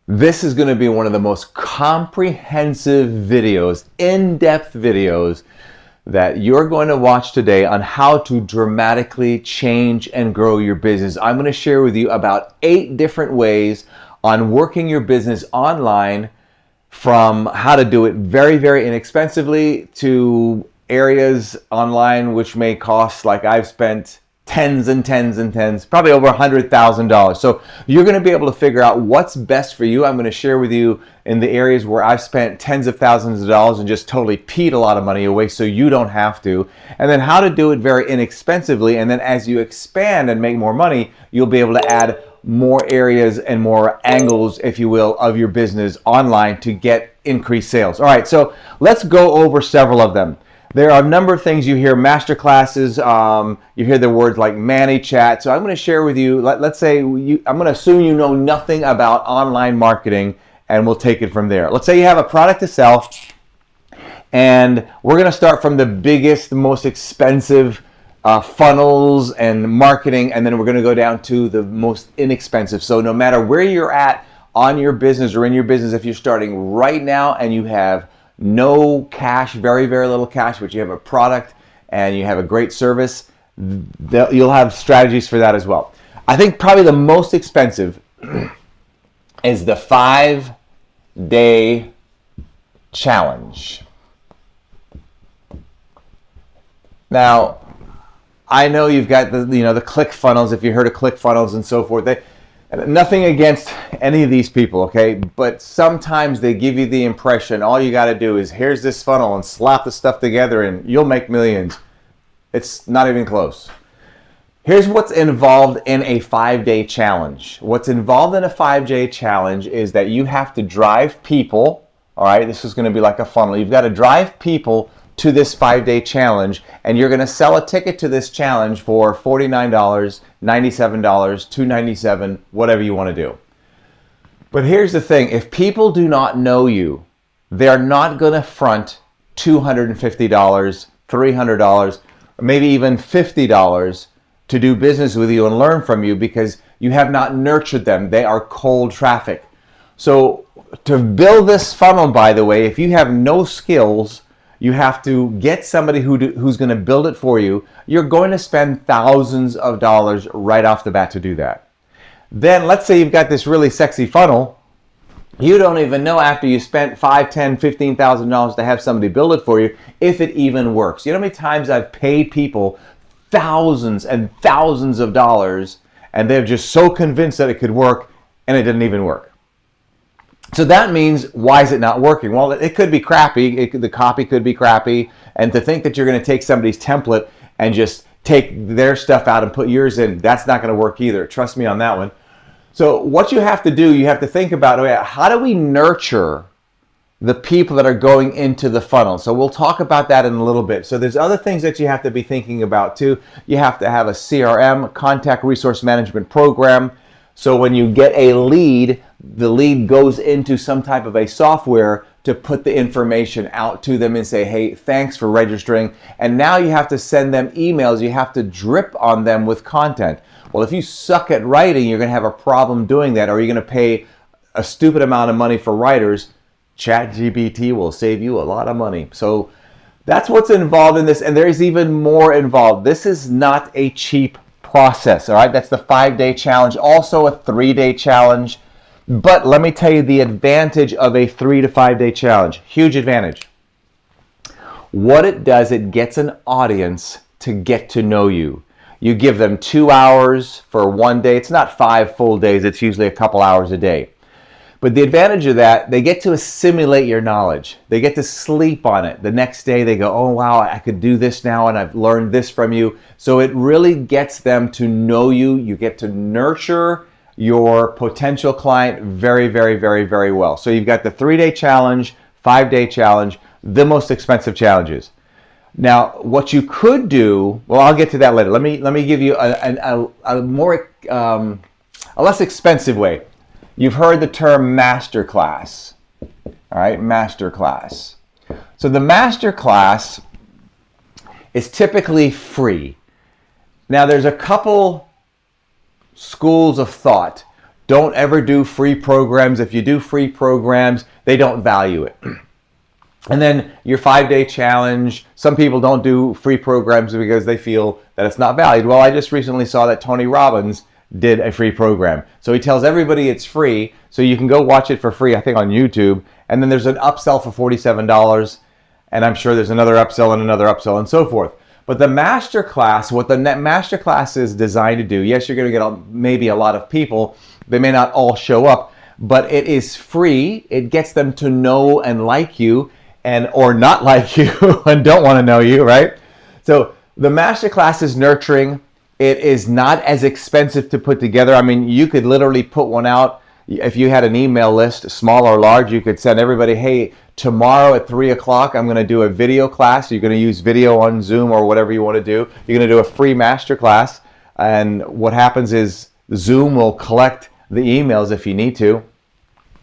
This is going to be one of the most comprehensive videos, in-depth videos that you're going to watch today on how to dramatically change and grow your business. I'm going to share with you about 8 different ways on working your business online, from how to do it very, very inexpensively to areas online which may cost, like I've spent tens and tens and tens, probably over $100,000. So you're going to be able to figure out what's best for you. I'm going to share with you in the areas where I've spent tens of thousands of dollars and just totally peed a lot of money away so you don't have to. And then how to do it very inexpensively. And then as you expand and make more money, you'll be able to add more areas and more angles, if you will, of your business online to get increased sales. All right, so let's go over several of them. There are a number of things you hear, master classes, you hear the words like ManyChat. So I'm going to share with you, let's say, I'm going to assume you know nothing about online marketing, and we'll take it from there. Let's say you have a product to sell, and we're going to start from the biggest, the most expensive funnels and marketing, and then we're going to go down to the most inexpensive. So no matter where you're at on your business or in your business, if you're starting right now and you have no cash, very, very little cash, but you have a product and you have a great service, you'll have strategies for that as well. I think probably the most expensive is the 5-day challenge. Now, I know you've got the click funnels, if you heard of click funnels and so forth. Nothing against any of these people, okay? But sometimes they give you the impression all you got to do is, here's this funnel and slap the stuff together and you'll make millions. It's not even close. Here's what's involved in a 5-day challenge. What's involved in a 5-day challenge is that you have to drive people, all right? This is going to be like a funnel. You've got to drive people to this 5-day challenge, and you're going to sell a ticket to this challenge for $49, $97, $297, whatever you want to do. But here's the thing, if people do not know you, they're not going to front $250, $300, or maybe even $50 to do business with you and learn from you, because you have not nurtured them. They are cold traffic. So to build this funnel, by the way, if you have no skills, you have to get somebody who's going to build it for you. You're going to spend thousands of dollars right off the bat to do that. Then let's say you've got this really sexy funnel. You don't even know, after you spent $5,000, $10,000, $15,000 to have somebody build it for you, if it even works. You know how many times I've paid people thousands and thousands of dollars, and they're just so convinced that it could work, and it didn't even work. So that means, why is it not working? Well, it could be crappy. The copy could be crappy. And to think that you're going to take somebody's template and just take their stuff out and put yours in, that's not going to work either. Trust me on that one. So what you have to do, you have to think about, okay, how do we nurture the people that are going into the funnel? So we'll talk about that in a little bit. So there's other things that you have to be thinking about too. You have to have a CRM, contact resource management program. So when you get a lead, the lead goes into some type of a software to put the information out to them and say, hey, thanks for registering. And now you have to send them emails. You have to drip on them with content. Well, if you suck at writing, you're going to have a problem doing that, or you're going to pay a stupid amount of money for writers. ChatGPT will save you a lot of money. So that's what's involved in this. And there's even more involved. This is not a cheap process, all right? That's the 5-day challenge, also a 3-day challenge. But let me tell you the advantage of a 3 to 5-day challenge. Huge advantage. What it does, it gets an audience to get to know you. You give them 2 hours for one day. It's not 5 full days. It's usually a couple hours a day. But the advantage of that, they get to assimilate your knowledge. They get to sleep on it. The next day they go, oh wow, I could do this now, and I've learned this from you. So it really gets them to know you. You get to nurture your potential client very, very, very, very well. So you've got the 3-day challenge, 5-day challenge, the most expensive challenges. Now, what you could do, well, I'll get to that later. Let me give you a less expensive way. You've heard the term master class. All right, master class. So the master class is typically free. Now, there's a couple schools of thought. Don't ever do free programs. If you do free programs, they don't value it. And then your 5-day challenge, some people don't do free programs because they feel that it's not valued. Well, I just recently saw that Tony Robbins did a free program. So he tells everybody it's free, so you can go watch it for free, I think on YouTube. And then there's an upsell for $47, and I'm sure there's another upsell and another upsell and so forth. But the masterclass, what the masterclass is designed to do, yes, you're going to get maybe a lot of people. They may not all show up, but it is free. It gets them to know and like you, and or not like you and don't want to know you, right? So the masterclass is nurturing. It is not as expensive to put together. I mean, you could literally put one out. If you had an email list, small or large, you could send everybody, hey, tomorrow at 3 o'clock, I'm going to do a video class. You're going to use video on Zoom or whatever you want to do. You're going to do a free masterclass. And what happens is Zoom will collect the emails if you need to.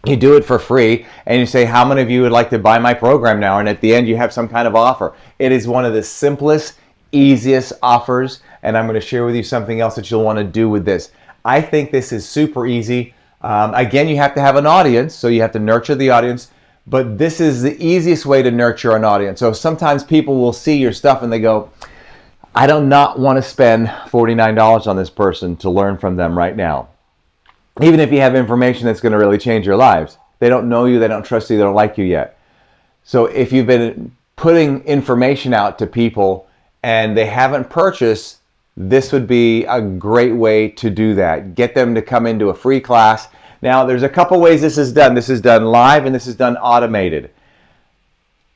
You do it for free, and you say, how many of you would like to buy my program now? And at the end, you have some kind of offer. It is one of the simplest, easiest offers, and I'm going to share with you something else that you'll want to do with this. I think this is super easy. Again, you have to have an audience, so you have to nurture the audience, but this is the easiest way to nurture an audience. So sometimes people will see your stuff and they go, I do not want to spend $49 on this person to learn from them right now. Even if you have information that's going to really change your lives. They don't know you, they don't trust you, they don't like you yet. So if you've been putting information out to people and they haven't purchased, this would be a great way to do that. Get them to come into a free class. Now, there's a couple ways this is done. This is done live and this is done automated.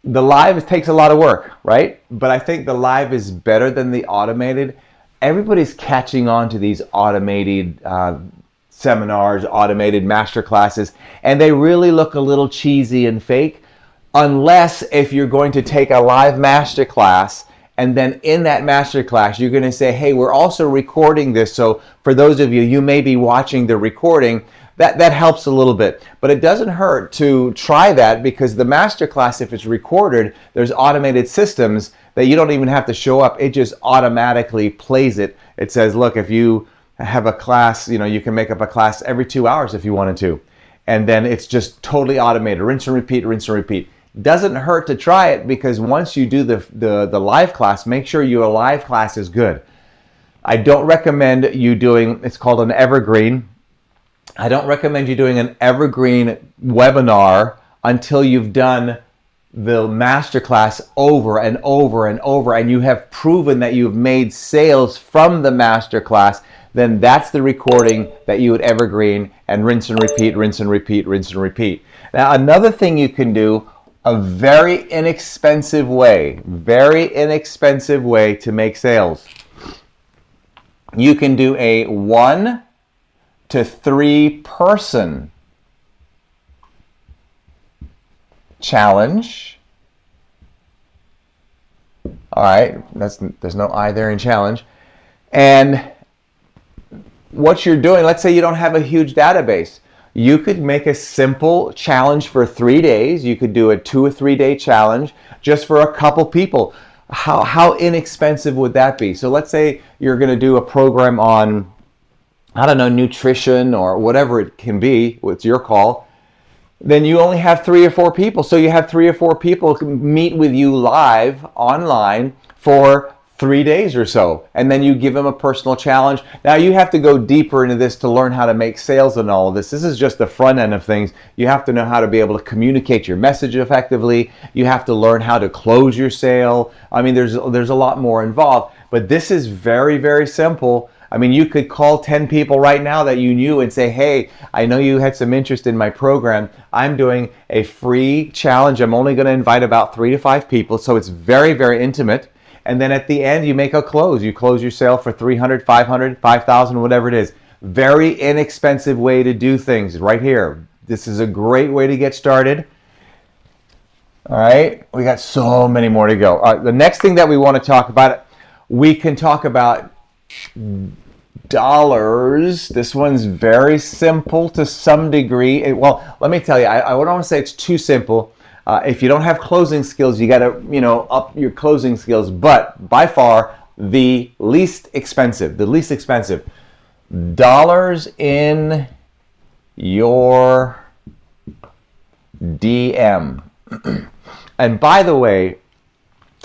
The live takes a lot of work, right? But I think the live is better than the automated. Everybody's catching on to these automated seminars, automated master classes, and they really look a little cheesy and fake, unless if you're going to take a live master class and then in that master class you're going to say, hey, we're also recording this, so for those of you, you may be watching the recording. That helps a little bit, but it doesn't hurt to try that, because the master class, if it's recorded, there's automated systems that you don't even have to show up. It just automatically plays it. It says, look, if you have a class, you can make up a class every 2 hours if you wanted to. And then it's just totally automated. Rinse and repeat, rinse and repeat. Doesn't hurt to try it, because once you do the live class, make sure your live class is good. I don't recommend you doing, it's called an evergreen. I don't recommend you doing an evergreen webinar until you've done the masterclass over and over and over, and you have proven that you've made sales from the masterclass. Then that's the recording that you would evergreen and rinse and repeat, rinse and repeat, rinse and repeat. Now, another thing you can do, a very inexpensive way to make sales. You can do a 1 to 3 person challenge. All right, there's no I there in challenge. And what you're doing, let's say you don't have a huge database. You could make a simple challenge for 3 days. You could do a 2 or 3 day challenge just for a couple people. How inexpensive would that be? So let's say you're going to do a program on, I don't know, nutrition or whatever it can be. It's your call. Then you only have 3 or 4 people. So you have 3 or 4 people meet with you live online for 3 days or so, and then you give them a personal challenge. Now you have to go deeper into this to learn how to make sales and all of this. This is just the front end of things. You have to know how to be able to communicate your message effectively. You have to learn how to close your sale. I mean, there's a lot more involved, but this is very, very simple. I mean, you could call 10 people right now that you knew and say, hey, I know you had some interest in my program. I'm doing a free challenge. I'm only going to invite about 3 to 5 people, so it's very, very intimate. And then at the end, you make a close. You close your sale for $300, $500, $5,000, whatever it is. Very inexpensive way to do things right here. This is a great way to get started. All right, we got so many more to go. The next thing that we want to talk about, we can talk about dollars. This one's very simple to some degree. Well, let me tell you, I don't want to say it's too simple. If you don't have closing skills, you got to, up your closing skills. But by far, the least expensive dollars in your DM. And by the way,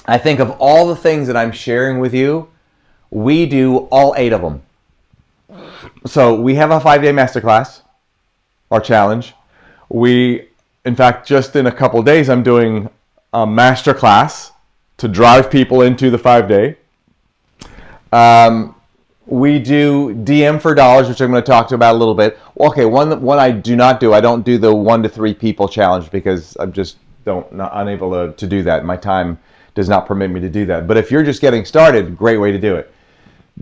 I think of all the things that I'm sharing with you, we do all 8 of them. So we have a 5-day masterclass, our challenge. In fact, just in a couple days, I'm doing a masterclass to drive people into the 5-day. We do DM for dollars, which I'm going to talk to you about a little bit. Okay, one I do not do. I don't do the 1 to 3 people challenge because I'm just unable to do that. My time does not permit me to do that. But if you're just getting started, great way to do it.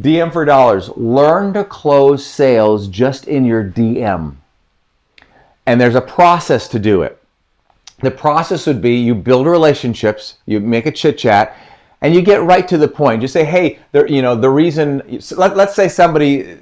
DM for dollars. Learn to close sales just in your DM. And there's a process to do it. The process would be you build relationships, you make a chit chat, and you get right to the point. Just say, hey, the reason, let's say somebody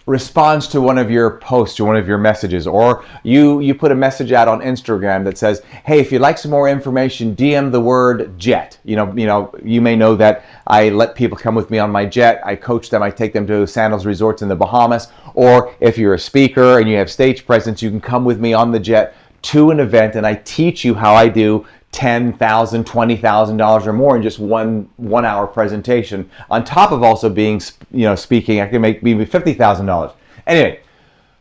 responds to one of your posts or one of your messages, or you put a message out on Instagram that says, hey, if you'd like some more information, DM the word jet. You may know that I let people come with me on my jet. I coach them. I take them to Sandals Resorts in the Bahamas. Or if you're a speaker and you have stage presence, you can come with me on the jet to an event, and I teach you how I do $10,000, $20,000 or more in just one hour presentation. On top of also being, speaking, I can make maybe $50,000. Anyway,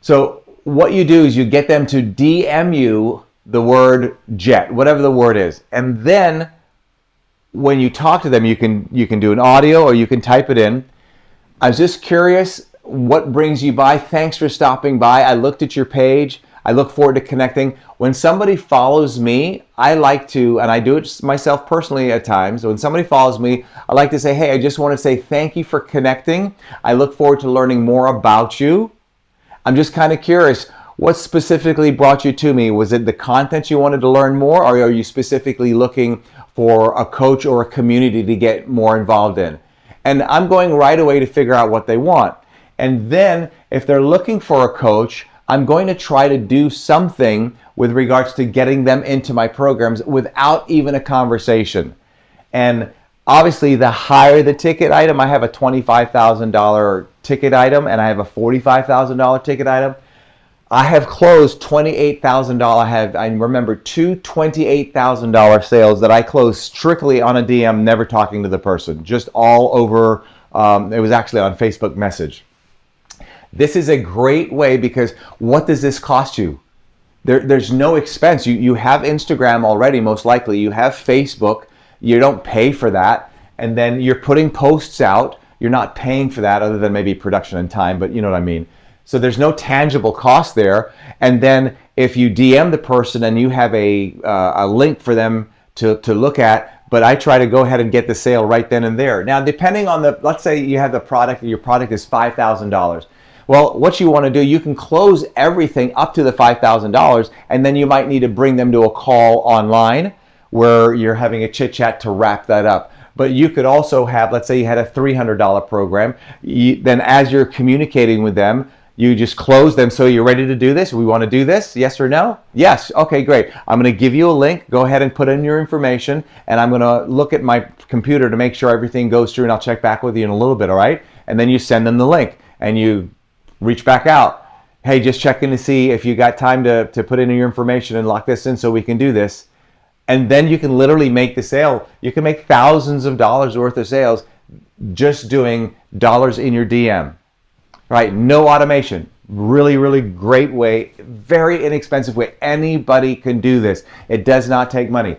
so what you do is you get them to DM you the word jet, whatever the word is, and then when you talk to them, you can do an audio or you can type it in. I was just curious, what brings you by? Thanks for stopping by. I looked at your page. I look forward to connecting. When somebody follows me, I like to, and I do it myself personally at times, when somebody follows me, I like to say, hey, I just want to say thank you for connecting. I look forward to learning more about you. I'm just kind of curious, what specifically brought you to me? Was it the content you wanted to learn more, or are you specifically looking for a coach or a community to get more involved in? And I'm going right away to figure out what they want. And then if they're looking for a coach, I'm going to try to do something with regards to getting them into my programs without even a conversation. And obviously, the higher the ticket item, I have a $25,000 ticket item and I have a $45,000 ticket item. I have closed $28,000. I remember 2 $28,000 sales that I closed strictly on a DM, never talking to the person, just all over. It was actually on Facebook Message. This is a great way because what does this cost you? There's no expense. You have Instagram already, most likely. You have Facebook. You don't pay for that. And then you're putting posts out. You're not paying for that other than maybe production and time, but you know what I mean. So there's no tangible cost there. And then if you DM the person and you have a link for them to look at, but I try to go ahead and get the sale right then and there. Now, depending on let's say you have the product, your product is $5,000. Well, what you want to do, you can close everything up to the $5,000, and then you might need to bring them to a call online where you're having a chit chat to wrap that up. But you could also have, let's say you had a $300 program, then as you're communicating with them, you just close them. So you're ready to do this? We want to do this? Yes or no? Yes. Okay, great. I'm going to give you a link. Go ahead and put in your information, and I'm going to look at my computer to make sure everything goes through, and I'll check back with you in a little bit, all right? And then you send them the link, and you reach back out. Hey, just checking to see if you got time to put in your information and lock this in so we can do this. And then you can literally make the sale. You can make thousands of dollars worth of sales just doing dollars in your DM. Right? No automation. Really, really great way. Very inexpensive way. Anybody can do this. It does not take money.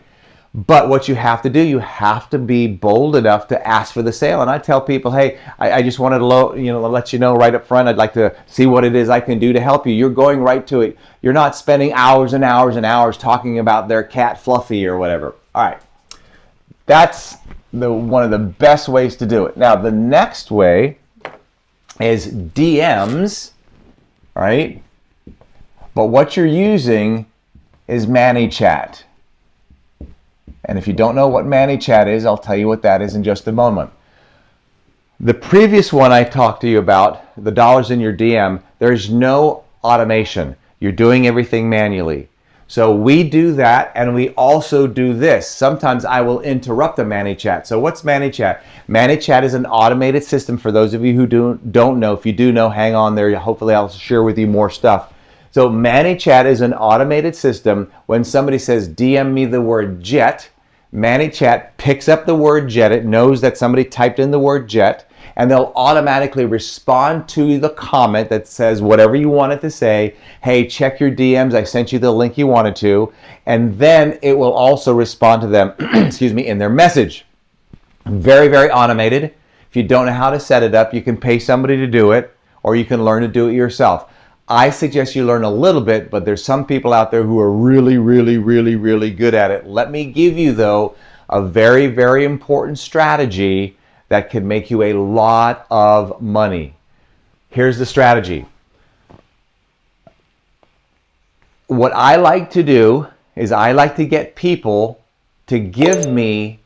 But what you have to do, you have to be bold enough to ask for the sale. And I tell people, hey, I just wanted to let you know right up front, I'd like to see what it is I can do to help you. You're going right to it. You're not spending hours and hours and hours talking about their cat Fluffy or whatever. All right. That's one of the best ways to do it. Now, the next way is DMs, right? But what you're using is ManyChat. And if you don't know what ManyChat is, I'll tell you what that is in just a moment. The previous one I talked to you about, the dollars in your DM, there's no automation. You're doing everything manually. So we do that, and we also do this. Sometimes I will interrupt a ManyChat. So what's ManyChat? ManyChat is an automated system for those of you who don't know. If you do know, hang on there. Hopefully I'll share with you more stuff. So ManyChat is an automated system. When somebody says DM me the word jet, ManyChat picks up the word jet. It knows that somebody typed in the word jet, and they'll automatically respond to the comment that says whatever you want it to say. Hey, check your DMs. I sent you the link you wanted to. And then it will also respond to them, excuse me, in their message. Very, very automated. If you don't know how to set it up, you can pay somebody to do it, or you can learn to do it yourself. I suggest you learn a little bit, but there's some people out there who are really, really, really, really good at it. Let me give you, though, a very, very important strategy that could make you a lot of money. Here's the strategy. What I like to do is I like to get people to give me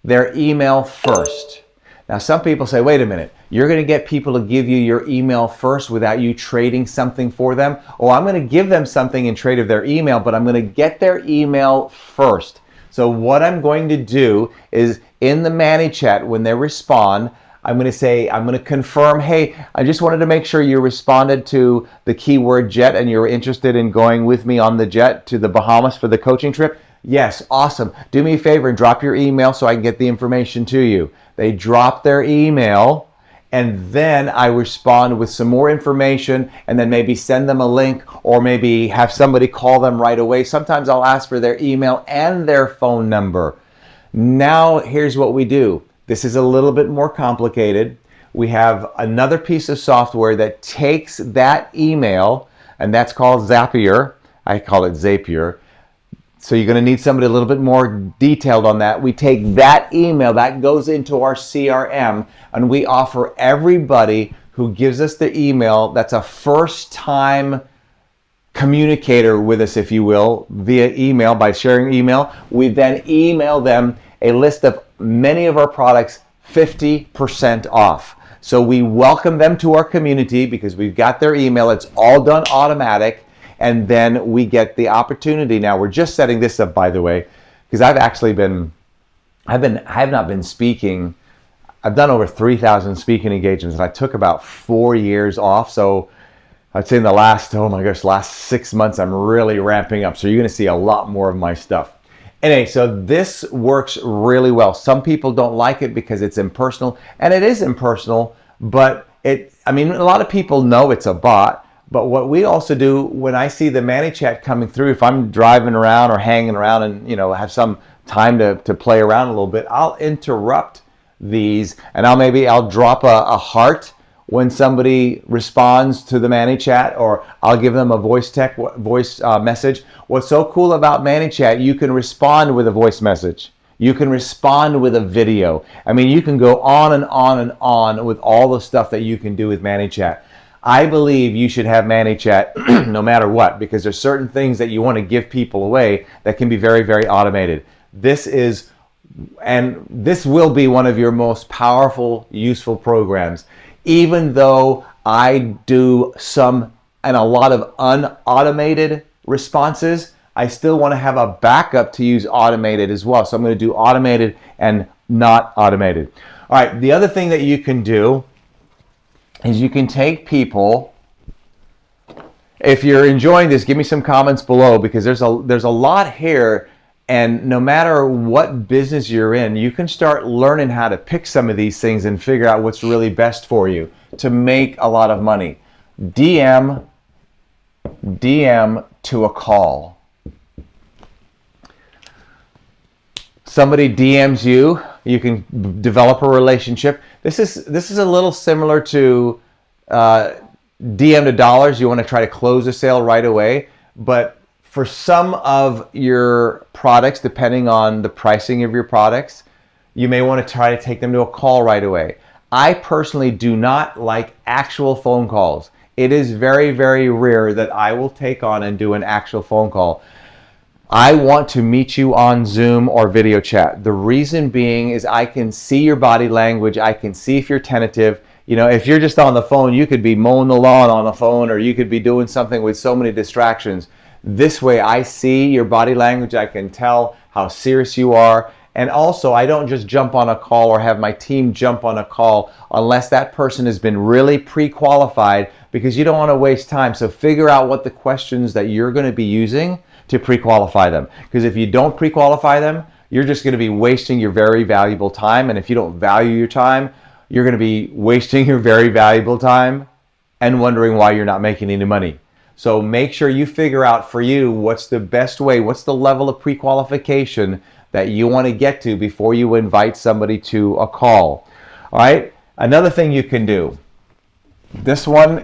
their email first. Now, some people say, wait a minute, you're going to get people to give you your email first without you trading something for them? Oh, I'm going to give them something in trade of their email, but I'm going to get their email first. So what I'm going to do is in the ManyChat, when they respond, I'm going to say, I'm going to confirm, hey, I just wanted to make sure you responded to the keyword jet and you're interested in going with me on the jet to the Bahamas for the coaching trip. Yes, awesome. Do me a favor and drop your email so I can get the information to you. They drop their email, and then I respond with some more information, and then maybe send them a link, or maybe have somebody call them right away. Sometimes I'll ask for their email and their phone number. Now, here's what we do. This is a little bit more complicated. We have another piece of software that takes that email, and that's called Zapier. I call it Zapier. So you're going to need somebody a little bit more detailed on that. We take that email, that goes into our CRM, and we offer everybody who gives us the email that's a first-time communicator with us, if you will, via email, by sharing email. We then email them a list of many of our products 50% off. So we welcome them to our community because we've got their email. It's all done automatic. And then we get the opportunity. Now, we're just setting this up, by the way, because I have not been speaking. I've done over 3,000 speaking engagements, and I took about 4 years off. So I'd say in the last 6 months, I'm really ramping up. So you're going to see a lot more of my stuff. Anyway, so this works really well. Some people don't like it because it's impersonal, and it is impersonal, but a lot of people know it's a bot. But what we also do, when I see the ManyChat coming through, if I'm driving around or hanging around and have some time to play around a little bit, I'll interrupt these, and I'll drop a heart when somebody responds to the ManyChat, or I'll give them a voice message. What's so cool about ManyChat, you can respond with a voice message. You can respond with a video. You can go on and on and on with all the stuff that you can do with ManyChat. I believe you should have ManyChat no matter what, because there's certain things that you want to give people away that can be very, very automated. This will be one of your most powerful, useful programs. Even though I do some and a lot of unautomated responses, I still want to have a backup to use automated as well. So I'm going to do automated and not automated. All right, the other thing that you can do is you can take people. If you're enjoying this, give me some comments below, because there's a lot here, and no matter what business you're in, you can start learning how to pick some of these things and figure out what's really best for you to make a lot of money. DM to a call. Somebody DMs you, you can develop a relationship. This is a little similar to DM to dollars. You want to try to close a sale right away, but for some of your products, depending on the pricing of your products, you may want to try to take them to a call right away. I personally do not like actual phone calls. It is very, very rare that I will take on and do an actual phone call. I want to meet you on Zoom or video chat. The reason being is I can see your body language. I can see if you're tentative. If you're just on the phone, you could be mowing the lawn on the phone, or you could be doing something with so many distractions. This way, I see your body language. I can tell how serious you are. And also, I don't just jump on a call or have my team jump on a call unless that person has been really pre-qualified because you don't want to waste time. So figure out what the questions that you're going to be using to pre-qualify them. Because if you don't pre-qualify them, you're just going to be wasting your very valuable time. And if you don't value your time, you're going to be wasting your very valuable time and wondering why you're not making any money. So make sure you figure out for you what's the best way, what's the level of pre-qualification that you want to get to before you invite somebody to a call. All right? Another thing you can do. This one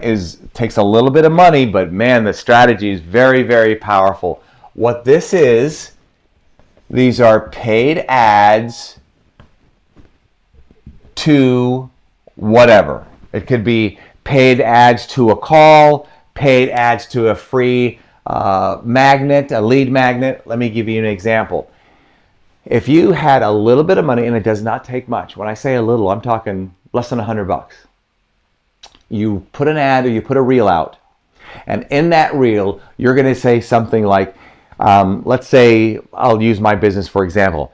takes a little bit of money, but man, the strategy is very, very powerful. What this is, these are paid ads to whatever. It could be paid ads to a call, paid ads to a free magnet, a lead magnet. Let me give you an example. If you had a little bit of money, and it does not take much. When I say a little, I'm talking less than $100. You put an ad or you put a reel out. And in that reel, you're going to say something like, let's say, I'll use my business for example.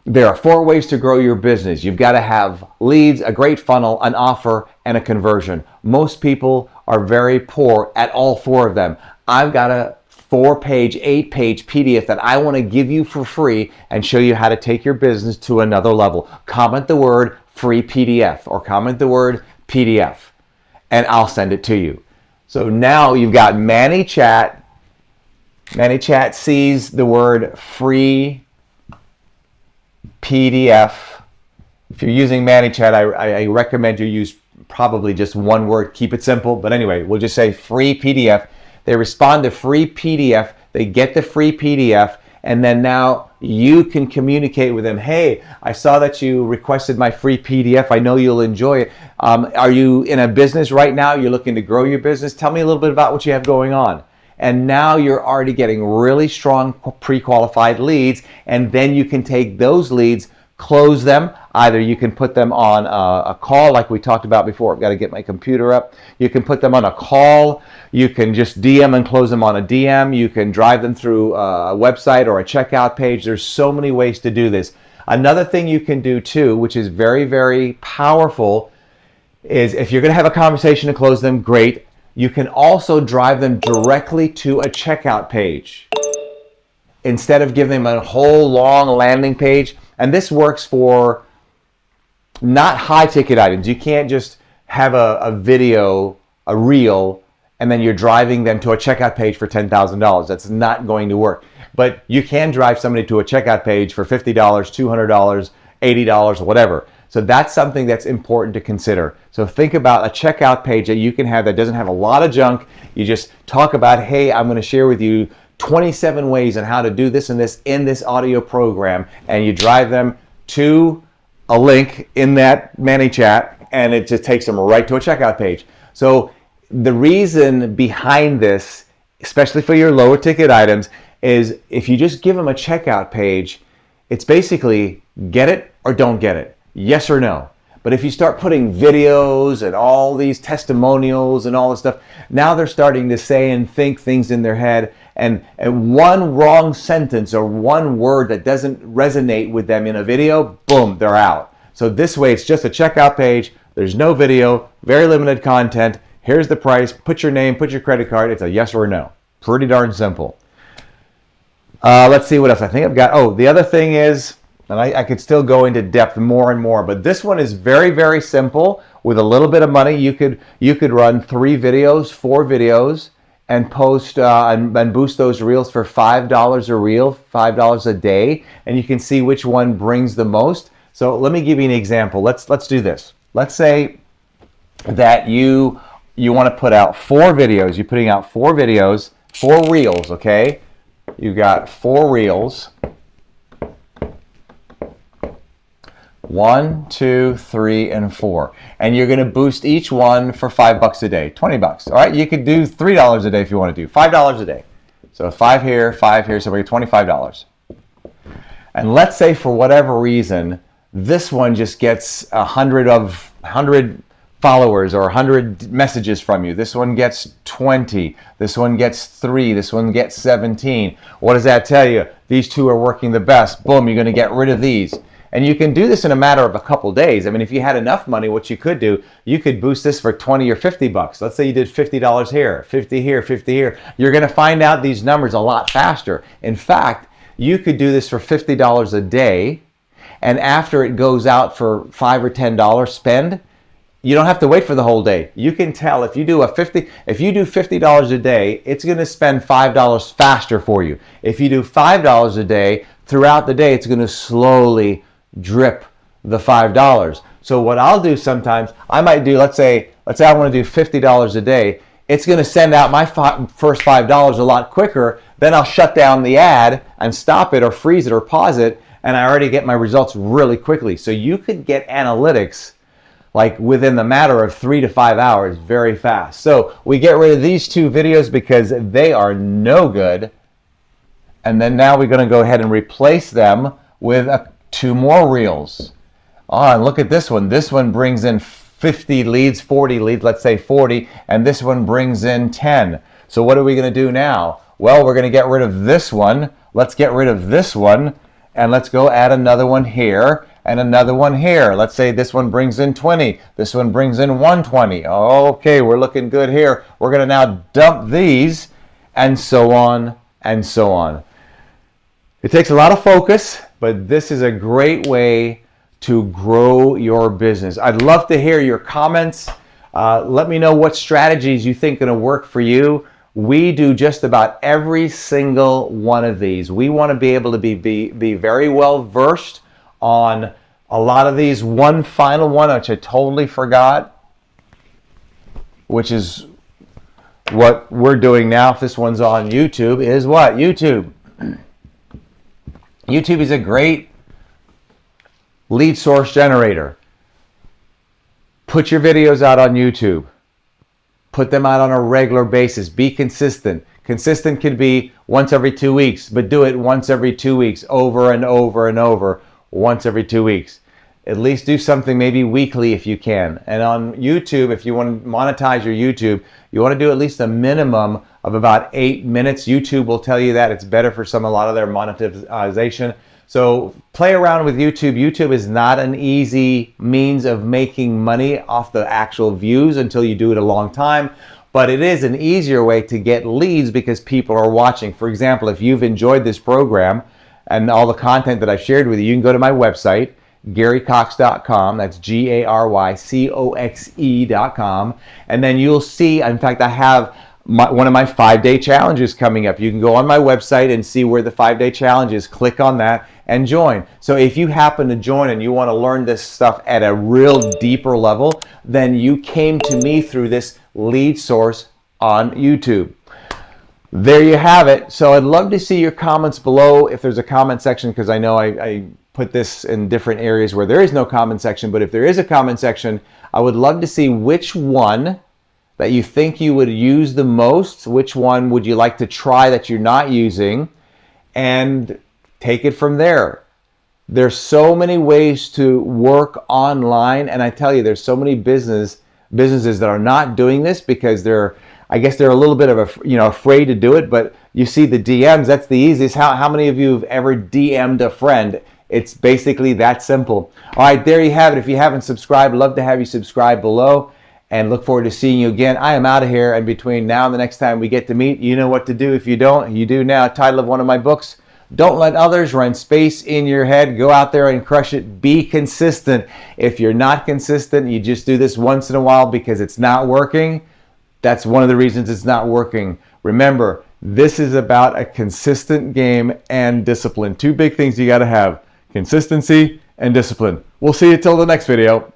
There are 4 ways to grow your business. You've got to have leads, a great funnel, an offer, and a conversion. Most people are very poor at all 4 of them. I've got a 4-page, 8-page PDF that I want to give you for free and show you how to take your business to another level. Comment the word free PDF or comment the word PDF and I'll send it to you. So now you've got ManyChat. ManyChat sees the word free PDF. If you're using ManyChat, I recommend you use probably just one word. Keep it simple. But anyway, we'll just say free PDF. They respond to free PDF. They get the free PDF. And then now you can communicate with them. Hey, I saw that you requested my free PDF. I know you'll enjoy it. Are you in a business right now? You're looking to grow your business? Tell me a little bit about what you have going on. And now you're already getting really strong pre-qualified leads. And then you can take those leads, close them. Either you can put them on a call like we talked about before. I've got to get my computer up. You can put them on a call. You can just DM and close them on a DM. You can drive them through a website or a checkout page. There's so many ways to do this. Another thing you can do too, which is very, very powerful, is if you're going to have a conversation to close them, great. You can also drive them directly to a checkout page instead of giving them a whole long landing page. And this works for not high ticket items. You can't just have a video, a reel, and then you're driving them to a checkout page for $10,000. That's not going to work. But you can drive somebody to a checkout page for $50, $200, $80, whatever. So that's something that's important to consider. So think about a checkout page that you can have that doesn't have a lot of junk. You just talk about, hey, I'm going to share with you 27 ways on how to do this and this in this audio program, and you drive them to a link in that ManyChat, and it just takes them right to a checkout page. So the reason behind this, especially for your lower ticket items, is if you just give them a checkout page, it's basically get it or don't get it, yes or no. But if you start putting videos and all these testimonials and all this stuff, now they're starting to say and think things in their head, and one wrong sentence or one word that doesn't resonate with them in a video, boom, they're out. So this way, it's just a checkout page. There's no video, very limited content. Here's the price. Put your name, put your credit card. It's a yes or a no. Pretty darn simple. Let's see what else. I think I've got, the other thing is, and I could still go into depth more and more, but this one is very, very simple. With a little bit of money, you could run 3 videos, 4 videos, and post and boost those reels for $5 a reel, $5 a day, and you can see which one brings the most. So let me give you an example. Let's do this. Let's say that you want to put out 4 videos. You're putting out 4 videos, 4 reels, okay? You got 4 reels. 1, 2, 3, and 4. And you're going to boost each one for $5 a day, $20. All right, you could do $3 a day if you want to do $5 a day. So 5 here, so we get $25. And let's say for whatever reason, this one just gets 100 followers or 100 messages from you. This one gets 20. This one gets 3. This one gets 17. What does that tell you? These 2 are working the best. Boom, you're going to get rid of these. And you can do this in a matter of a couple days. I mean, if you had enough money, what you could do, you could boost this for 20 or 50 bucks. Let's say you did $50 here, 50 here, 50 here. You're going to find out these numbers a lot faster. In fact, you could do this for $50 a day, and after it goes out for $5 or $10 spend, you don't have to wait for the whole day. You can tell if you do $50 a day, it's going to spend $5 faster for you. If you do $5 a day, throughout the day, it's going to slowly drip the $5. So what I'll do sometimes, I might do, let's say I want to do $50 a day. It's going to send out my first $5 a lot quicker. Then I'll shut down the ad and stop it or freeze it or pause it, and I already get my results really quickly. So you could get analytics like within the matter of 3 to 5 hours very fast. So we get rid of these two videos because they are no good. And then now we're going to go ahead and replace them with two more reels. Oh, and look at this one. This one brings in 50 leads, 40 leads, let's say 40, and this one brings in 10. So what are we going to do now? Well, we're going to get rid of this one. Let's get rid of this one, and let's go add another one here and another one here. Let's say this one brings in 20. This one brings in 120. Okay, we're looking good here. We're going to now dump these, and so on and so on. It takes a lot of focus, but this is a great way to grow your business. I'd love to hear your comments. Let me know what strategies you think are going to work for you. We do just about every single one of these. We want to be able to be very well versed on a lot of these. One final one, which I totally forgot, which is what we're doing now. If this one's on YouTube, is what? YouTube. YouTube is a great lead source generator. Put your videos out on YouTube. Put them out on a regular basis. Be consistent. Consistent could be once every 2 weeks, but do it once every 2 weeks, over and over and over, once every 2 weeks. At least do something maybe weekly if you can. And on YouTube, if you want to monetize your YouTube, you want to do at least a minimum of about 8 minutes. YouTube will tell you that it's better for a lot of their monetization. So play around with YouTube. YouTube is not an easy means of making money off the actual views until you do it a long time. But it is an easier way to get leads because people are watching. For example, if you've enjoyed this program and all the content that I've shared with you, you can go to my website, GaryCoxe.com. That's GaryCoxe.com. And then you'll see, in fact, I have one of my 5-day challenges coming up. You can go on my website and see where the 5-day challenge is. Click on that and join. So if you happen to join and you want to learn this stuff at a real deeper level, then you came to me through this lead source on YouTube. There you have it. So I'd love to see your comments below if there's a comment section, because I know I put this in different areas where there is no comment section. But if there is a comment section, I would love to see which one that you think you would use the most, which one would you like to try that you're not using, and take it from there. There's so many ways to work online, and I tell you, there's so many businesses that are not doing this because I guess they're a little bit of afraid to do it. But you see the DMs, that's the easiest. How many of you have ever DM'd a friend? It's basically that simple. All right, there you have it. If you haven't subscribed, love to have you subscribe below. And look forward to seeing you again. I am out of here, and between now and the next time we get to meet, you know what to do. If you don't, you do now. Title of one of my books, Don't Let Others Run Space in Your Head. Go out there and crush it. Be consistent. If you're not consistent, you just do this once in a while because it's not working. That's one of the reasons it's not working. Remember, this is about a consistent game and discipline. Two big things you got to have: consistency and discipline. We'll see you till the next video.